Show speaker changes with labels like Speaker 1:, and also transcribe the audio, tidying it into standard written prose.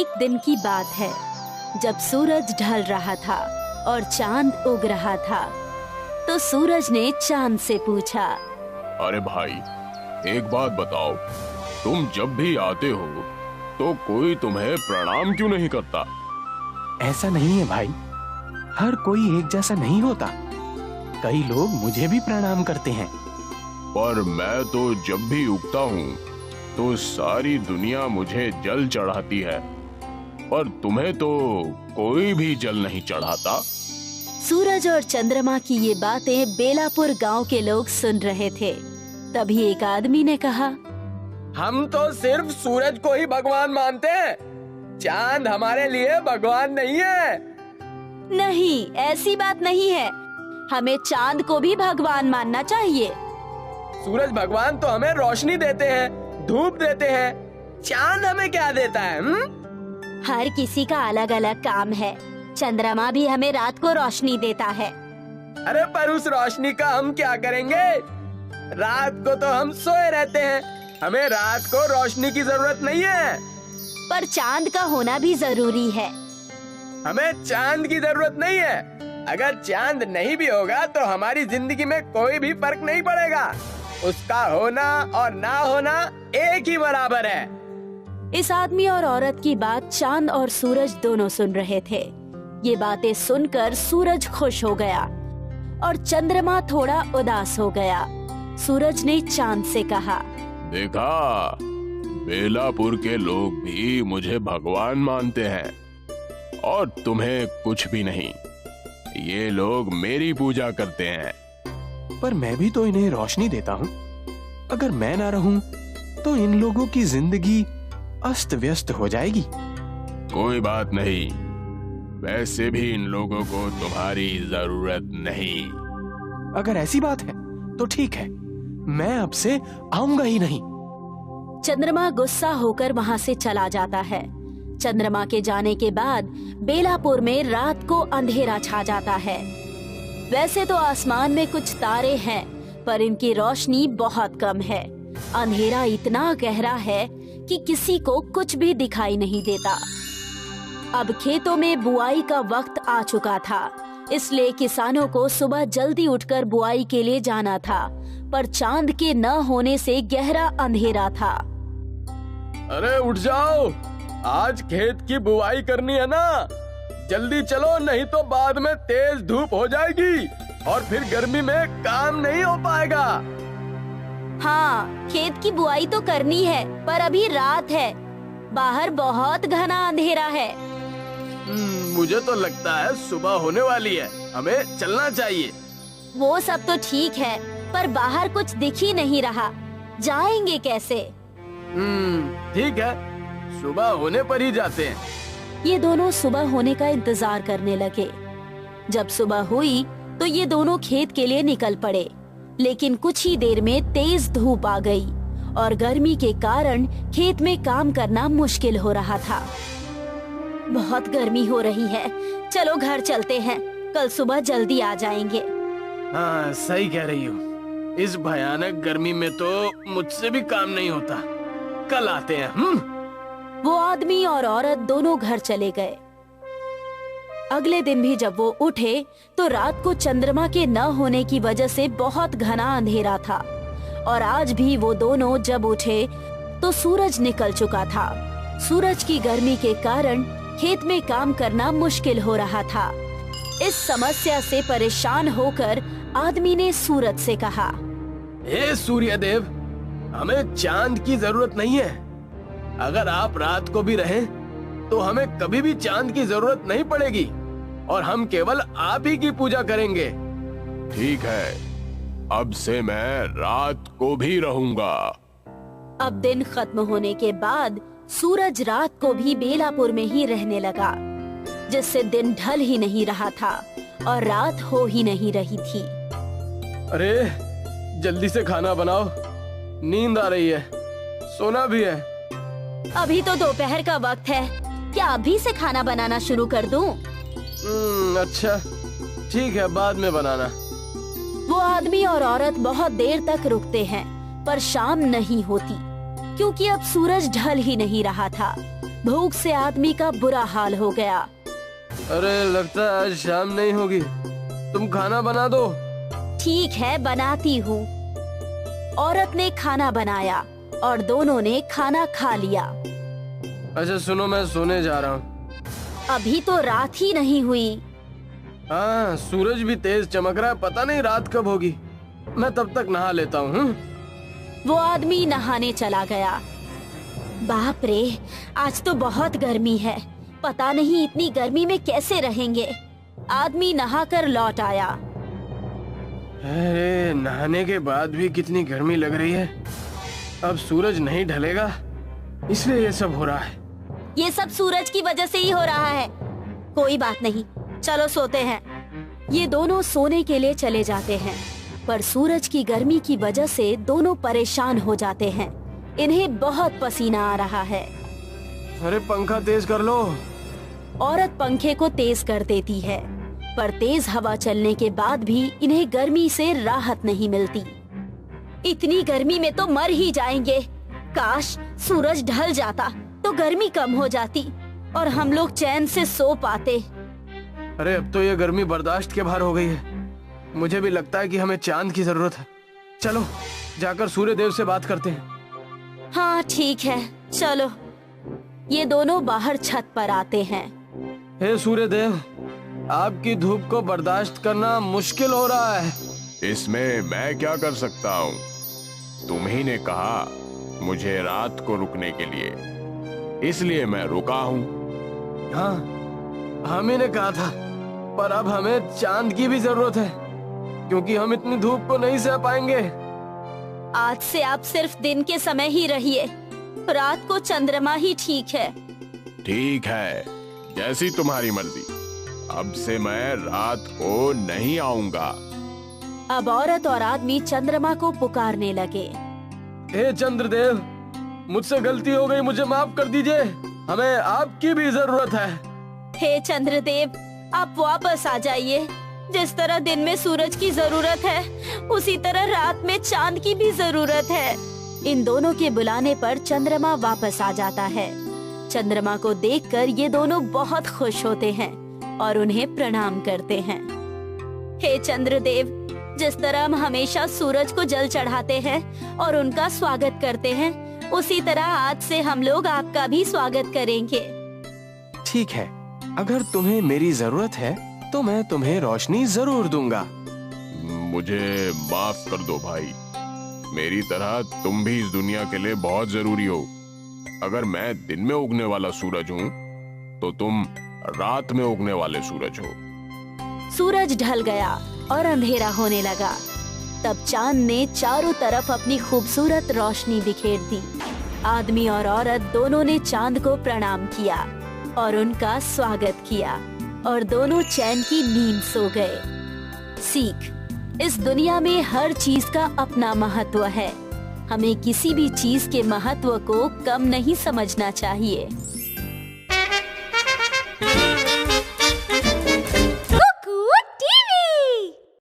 Speaker 1: एक दिन की बात है, जब सूरज ढल रहा था और चांद उग रहा था, तो सूरज ने चांद से पूछा,
Speaker 2: अरे भाई, एक बात बताओ, तुम जब भी आते हो तो कोई तुम्हें प्रणाम क्यों नहीं करता?
Speaker 3: ऐसा नहीं है भाई, हर कोई एक जैसा नहीं होता। कई लोग मुझे भी प्रणाम करते हैं।
Speaker 2: पर मैं तो जब भी उगता हूँ तो सारी दुनिया मुझे जल चढ़ाती है, पर तुम्हें तो कोई भी जल नहीं चढ़ाता।
Speaker 1: सूरज और चंद्रमा की ये बातें बेलापुर गांव के लोग सुन रहे थे। तभी एक आदमी ने कहा,
Speaker 4: हम तो सिर्फ सूरज को ही भगवान मानते हैं, चांद हमारे लिए भगवान नहीं है।
Speaker 1: नहीं, ऐसी बात नहीं है, हमें चांद को भी भगवान मानना चाहिए।
Speaker 4: सूरज भगवान तो हमें रोशनी देते हैं, धूप देते हैं, चांद हमें क्या देता है?
Speaker 1: हर किसी का अलग अलग काम है। चंद्रमा भी हमें रात को रोशनी देता है।
Speaker 4: अरे पर उस रोशनी का हम क्या करेंगे? रात को तो हम सोए रहते हैं, हमें रात को रोशनी की जरूरत नहीं है।
Speaker 1: पर चांद का होना भी जरूरी है।
Speaker 4: हमें चांद की जरूरत नहीं है। अगर चांद नहीं भी होगा तो हमारी जिंदगी में कोई भी फर्क नहीं पड़ेगा। उसका होना और ना होना एक ही बराबर है।
Speaker 1: इस आदमी और औरत की बात चांद और सूरज दोनों सुन रहे थे। ये बातें सुनकर सूरज खुश हो गया और चंद्रमा थोड़ा उदास हो गया। सूरज ने चांद से कहा,
Speaker 2: देखा, बेलापुर के लोग भी मुझे भगवान मानते हैं और तुम्हें कुछ भी नहीं। ये लोग मेरी पूजा करते हैं।
Speaker 3: पर मैं भी तो इन्हें रोशनी देता हूँ। अगर मैं ना रहूं तो इन लोगों की जिंदगी अस्त व्यस्त हो जाएगी।
Speaker 2: कोई बात नहीं, वैसे भी इन लोगों को तुम्हारी जरूरत नहीं।
Speaker 3: अगर ऐसी बात है तो ठीक है, मैं अब से आऊंगा ही नहीं।
Speaker 1: चंद्रमा गुस्सा होकर वहाँ से चला जाता है। चंद्रमा के जाने के बाद बेलापुर में रात को अंधेरा छा जाता है। वैसे तो आसमान में कुछ तारे हैं, पर इनकी रोशनी बहुत कम है। अंधेरा इतना गहरा है कि किसी को कुछ भी दिखाई नहीं देता। अब खेतों में बुआई का वक्त आ चुका था, इसलिए किसानों को सुबह जल्दी उठकर बुआई के लिए जाना था, पर चांद के न होने से गहरा अंधेरा था।
Speaker 4: अरे उठ जाओ, आज खेत की बुआई करनी है ना, जल्दी चलो, नहीं तो बाद में तेज धूप हो जाएगी और फिर गर्मी में काम नहीं हो पाएगा।
Speaker 1: हाँ, खेत की बुआई तो करनी है, पर अभी रात है, बाहर बहुत घना अंधेरा है।
Speaker 4: मुझे तो लगता है सुबह होने वाली है, हमें चलना चाहिए।
Speaker 1: वो सब तो ठीक है, पर बाहर कुछ दिख ही नहीं रहा, जाएंगे कैसे?
Speaker 4: ठीक है, सुबह होने पर ही जाते हैं।
Speaker 1: ये दोनों सुबह होने का इंतजार करने लगे। जब सुबह हुई तो ये दोनों खेत के लिए निकल पड़े, लेकिन कुछ ही देर में तेज धूप आ गई और गर्मी के कारण खेत में काम करना मुश्किल हो रहा था। बहुत गर्मी हो रही है, चलो घर चलते हैं, कल सुबह जल्दी आ जाएंगे।
Speaker 4: हाँ, सही कह रही हो, इस भयानक गर्मी में तो मुझसे भी काम नहीं होता, कल आते हैं।
Speaker 1: वो आदमी और औरत दोनों घर चले गए। अगले दिन भी जब वो उठे तो रात को चंद्रमा के न होने की वजह से बहुत घना अंधेरा था, और आज भी वो दोनों जब उठे तो सूरज निकल चुका था। सूरज की गर्मी के कारण खेत में काम करना मुश्किल हो रहा था। इस समस्या से परेशान होकर आदमी ने सूरज से कहा,
Speaker 4: हे सूर्य देव, हमें चांद की जरूरत नहीं है। अगर आप रात को भी रहें तो हमें कभी भी चांद की जरूरत नहीं पड़ेगी और हम केवल आप ही की पूजा करेंगे।
Speaker 2: ठीक है, अब से मैं रात को भी रहूंगा।
Speaker 1: अब दिन खत्म होने के बाद सूरज रात को भी बेलापुर में ही रहने लगा, जिससे दिन ढल ही नहीं रहा था और रात हो ही नहीं रही थी।
Speaker 4: अरे जल्दी से खाना बनाओ, नींद आ रही है, सोना भी है।
Speaker 1: अभी तो दोपहर का वक्त है, क्या अभी से खाना बनाना शुरू कर दूं?
Speaker 4: अच्छा ठीक है, बाद में बनाना।
Speaker 1: वो आदमी और औरत बहुत देर तक रुकते हैं, पर शाम नहीं होती, क्योंकि अब सूरज ढल ही नहीं रहा था। भूख से आदमी का बुरा हाल हो गया।
Speaker 4: अरे लगता है आज शाम नहीं होगी, तुम खाना बना दो।
Speaker 1: ठीक है, बनाती हूँ। औरत ने खाना बनाया और दोनों ने खाना खा लिया।
Speaker 4: अच्छा सुनो, मैं सोने जा रहा हूँ।
Speaker 1: अभी तो रात ही नहीं हुई।
Speaker 4: हाँ, सूरज भी तेज चमक रहा है, पता नहीं रात कब होगी। मैं तब तक नहा लेता हूँ।
Speaker 1: वो आदमी नहाने चला गया। बाप रे, आज तो बहुत गर्मी है। पता नहीं इतनी गर्मी में कैसे रहेंगे। आदमी नहाकर लौट आया।
Speaker 4: अरे नहाने के बाद भी कितनी गर्मी लग रही है। अब सूरज नहीं ढलेगा, इसलिए ये सब हो रहा है।
Speaker 1: ये सब सूरज की वजह से ही हो रहा है। कोई बात नहीं, चलो सोते हैं। ये दोनों सोने के लिए चले जाते हैं, पर सूरज की गर्मी की वजह से दोनों परेशान हो जाते हैं। इन्हें बहुत पसीना आ रहा है।
Speaker 4: अरे पंखा तेज कर लो।
Speaker 1: औरत पंखे को तेज कर देती है, पर तेज हवा चलने के बाद भी इन्हें गर्मी से राहत नहीं मिलती। इतनी गर्मी में तो मर ही जाएंगे। काश सूरज ढल जाता तो गर्मी कम हो जाती और हम लोग चैन से सो पाते।
Speaker 4: अरे अब तो ये गर्मी बर्दाश्त के बाहर हो गई है। मुझे भी लगता है कि हमें चांद की जरूरत है। चलो जाकर सूर्य देव से बात करते हैं।
Speaker 1: हाँ ठीक है, चलो। ये दोनों बाहर छत पर आते हैं।
Speaker 4: हे सूर्य देव, आपकी धूप को बर्दाश्त करना मुश्किल हो रहा है।
Speaker 2: इसमें मैं क्या कर सकता हूँ? तुम ही ने कहा मुझे रात को रुकने के लिए, इसलिए मैं रुका हूँ।
Speaker 4: हाँ, हम ही ने कहा था, पर अब हमें चांद की भी जरूरत है, क्योंकि हम इतनी धूप को नहीं सह पाएंगे।
Speaker 1: आज से आप सिर्फ दिन के समय ही रहिए, रात को चंद्रमा ही ठीक है।
Speaker 2: ठीक है, जैसी तुम्हारी मर्जी। अब से मैं रात को नहीं आऊंगा।
Speaker 1: अब औरत और आदमी चंद्रमा को पुकारने लगे।
Speaker 4: हे चंद्रदेव, मुझसे गलती हो गई, मुझे माफ कर दीजिए। हमें आपकी भी जरूरत है।
Speaker 1: हे चंद्रदेव, आप वापस आ जाइए। जिस तरह दिन में सूरज की जरूरत है, उसी तरह रात में चांद की भी जरूरत है। इन दोनों के बुलाने पर चंद्रमा वापस आ जाता है। चंद्रमा को देखकर ये दोनों बहुत खुश होते हैं और उन्हें प्रणाम करते हैं। हे चंद्रदेव, जिस तरह हम हमेशा सूरज को जल चढ़ाते हैं और उनका स्वागत करते हैं, उसी तरह आज से हम लोग आपका भी स्वागत करेंगे।
Speaker 3: ठीक है, अगर तुम्हें मेरी जरूरत है तो मैं तुम्हें रोशनी जरूर दूंगा।
Speaker 2: मुझे माफ कर दो भाई, मेरी तरह तुम भी इस दुनिया के लिए बहुत जरूरी हो। अगर मैं दिन में उगने वाला सूरज हूँ, तो तुम रात में उगने वाले सूरज हो।
Speaker 1: सूरज ढल गया और अंधेरा होने लगा। तब चांद ने चारों तरफ अपनी खूबसूरत रोशनी बिखेर दी। आदमी और औरत दोनों ने चांद को प्रणाम किया और उनका स्वागत किया और दोनों चैन की नींद सो गए। सीख, इस दुनिया में हर चीज का अपना महत्व है। हमें किसी भी चीज के महत्व को कम नहीं समझना चाहिए।